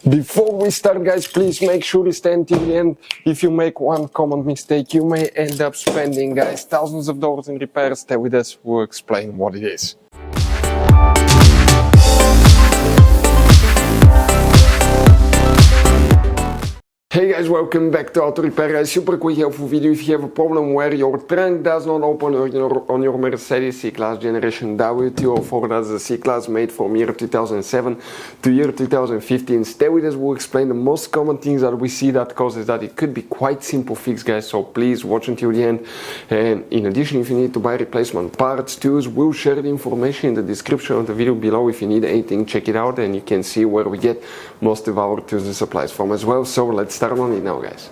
Before we start, guys, please make sure you stay until the end. If you make one common mistake, you may end up spending, guys, thousands of dollars in repairs. Stay with us, we'll explain what it is. Hey guys, welcome back to Auto Repair. Guys, super quick helpful video. If you have a problem where your trunk does not open on your Mercedes C Class generation W204, that's the C Class made from year 2007 to year 2015. Stay with us, we'll explain the most common things that we see that causes that. It could be quite simple fix, guys, so please watch until the end. And in addition, if you need to buy replacement parts, tools, we'll share the information in the description of the video below. If you need anything, check it out and you can see where we get most of our tools and supplies from as well. So let's start on it now, guys.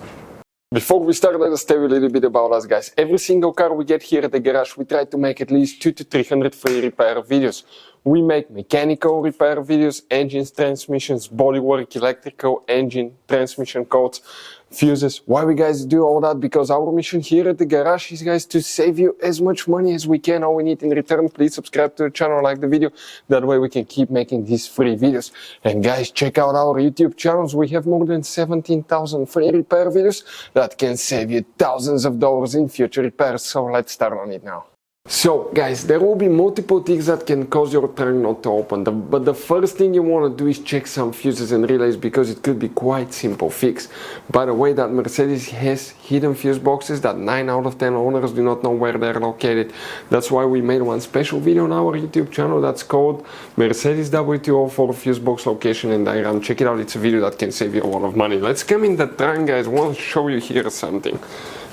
Before we start, let us tell you a little bit about us, guys. Every single car we get here at the garage, we try to make at least 200 to 300 free repair videos. We make mechanical repair videos, engines, transmissions, bodywork, electrical, engine, transmission codes, fuses. Why we guys do all that? Because our mission here at the garage is, guys, to save you as much money as we can. All we need in return, please subscribe to the channel, like the video. That way we can keep making these free videos. And guys, check out our YouTube channels. We have more than 17,000 free repair videos that can save you thousands of dollars in future repairs. So let's start on it now. So guys, there will be multiple things that can cause your trunk not to open, but the first thing you want to do is check some fuses and relays, because it could be quite simple fix. By the way, that Mercedes has hidden fuse boxes that 9 out of 10 owners do not know where they're located. That's why we made one special video on our YouTube channel that's called Mercedes W204 fuse box location and diagram. Check it out, it's a video that can save you a lot of money. Let's come in the trunk, guys. I want to show you here something.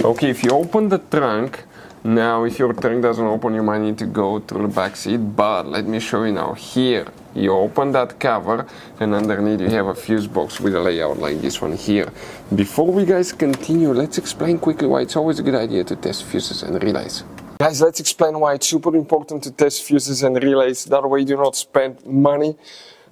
Okay, if you open the trunk, now, if your trunk doesn't open, you might need to go through the back seat, but let me show you now. Here, you open that cover, and underneath you have a fuse box with a layout like this one here. Before we guys continue, let's explain quickly why it's always a good idea to test fuses and relays. Guys, let's explain why it's super important to test fuses and relays. That way you do not spend money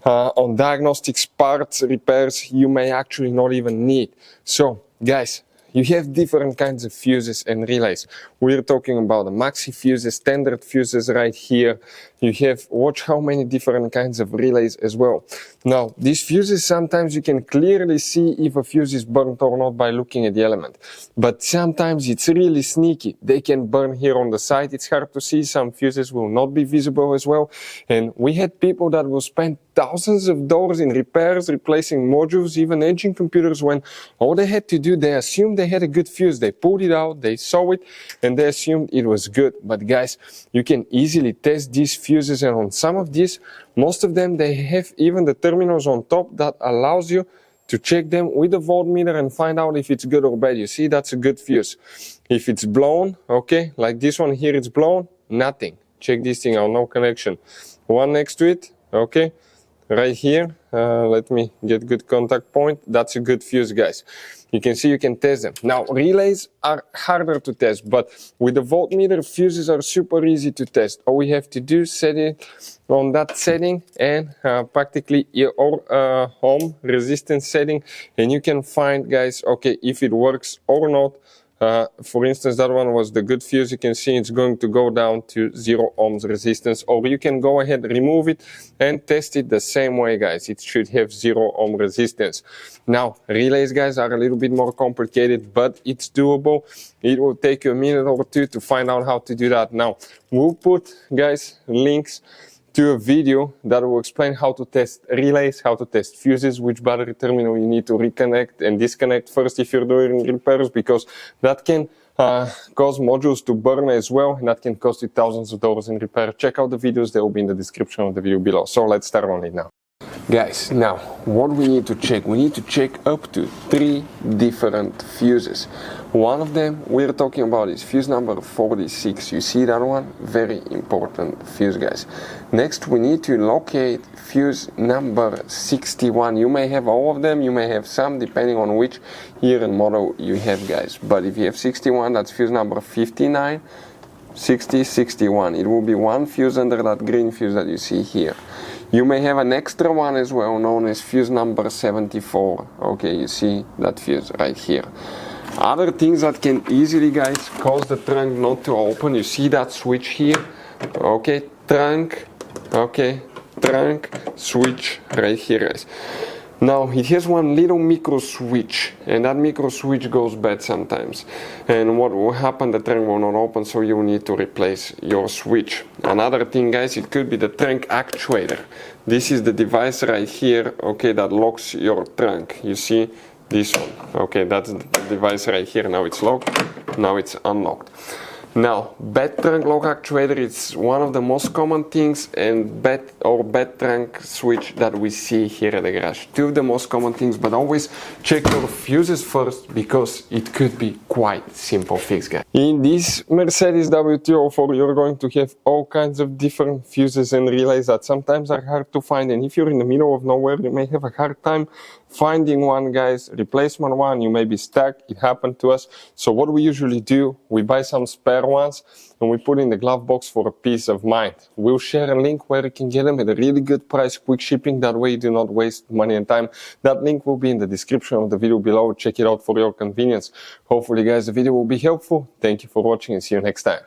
on diagnostics, parts, repairs you may actually not even need. So, guys, you have different kinds of fuses and relays. We're talking about the maxi fuses, standard fuses right here. You have, watch how many different kinds of relays as well. Now, these fuses, sometimes you can clearly see if a fuse is burnt or not by looking at the element. But sometimes it's really sneaky. They can burn here on the side. It's hard to see. Some fuses will not be visible as well. And we had people that will spend thousands of dollars in repairs, replacing modules, even engine computers, when all they had to do, they assumed they had a good fuse. They pulled it out, they saw it, and they assumed it was good. But guys, you can easily test these fuses, and on some of these, most of them, they have even the terminals on top that allows you to check them with a voltmeter and find out if it's good or bad. You see, that's a good fuse. If it's blown, okay, like this one here, it's blown, nothing. Check this thing out, no connection. One next to it, okay. Right here, let me get good contact point. That's a good fuse, guys. You can see, you can test them. Now, relays are harder to test, but with the voltmeter, fuses are super easy to test. All we have to do is set it on that setting and practically your home resistance setting, and you can find, guys, okay, if it works or not. For instance, that one was the good fuse. You can see it's going to go down to 0 ohms resistance, or you can go ahead, remove it and test it the same way, guys. It should have 0 ohm resistance. Now, relays, guys, are a little bit more complicated, but it's doable. It will take you a minute or two to find out how to do that. Now, we'll put, guys, links to a video that will explain how to test relays, how to test fuses, which battery terminal you need to reconnect and disconnect first if you're doing repairs, because that can cause modules to burn as well, and that can cost you thousands of dollars in repair. Check out the videos, they will be in the description of the video below. So let's start on it now. Guys, now what we need to check, we need to check up to 3 different fuses. One of them we're talking about is fuse number 46. You see that one? Very important fuse, guys. Next, we need to locate fuse number 61. You may have all of them, you may have some, depending on which year and model you have, guys. But if you have 61, that's fuse number 59, 60, 61. It will be one fuse under that green fuse that you see here. You may have an extra one as well, known as fuse number 74. Okay, you see that fuse right here. Other things that can easily, guys, cause the trunk not to open. You see that switch here? Okay, trunk, okay, trunk, switch right here, guys. Now it has one little micro switch, and that micro switch goes bad sometimes, and what will happen, the trunk will not open, so you need to replace your switch. Another thing, guys, it could be the trunk actuator. This is the device right here, okay, that locks your trunk. You see this one, okay, that's the device right here. Now it's locked, now it's unlocked. Now, bad trunk lock actuator is one of the most common things, and bad trunk switch that we see here at the garage. Two of the most common things, but always check your fuses first, because it could be quite simple fix, guys. In this Mercedes W204, you're going to have all kinds of different fuses and relays that sometimes are hard to find, and if you're in the middle of nowhere, you may have a hard time finding one, guys. Replacement one, you may be stuck. It happened to us. So what we usually do, we buy some spare ones and we put in the glove box for a peace of mind. We'll share a link where you can get them at a really good price, quick shipping. That way you do not waste money and time. That link will be in the description of the video below. Check it out for your convenience. Hopefully, guys, the video will be helpful. Thank you for watching and see you next time.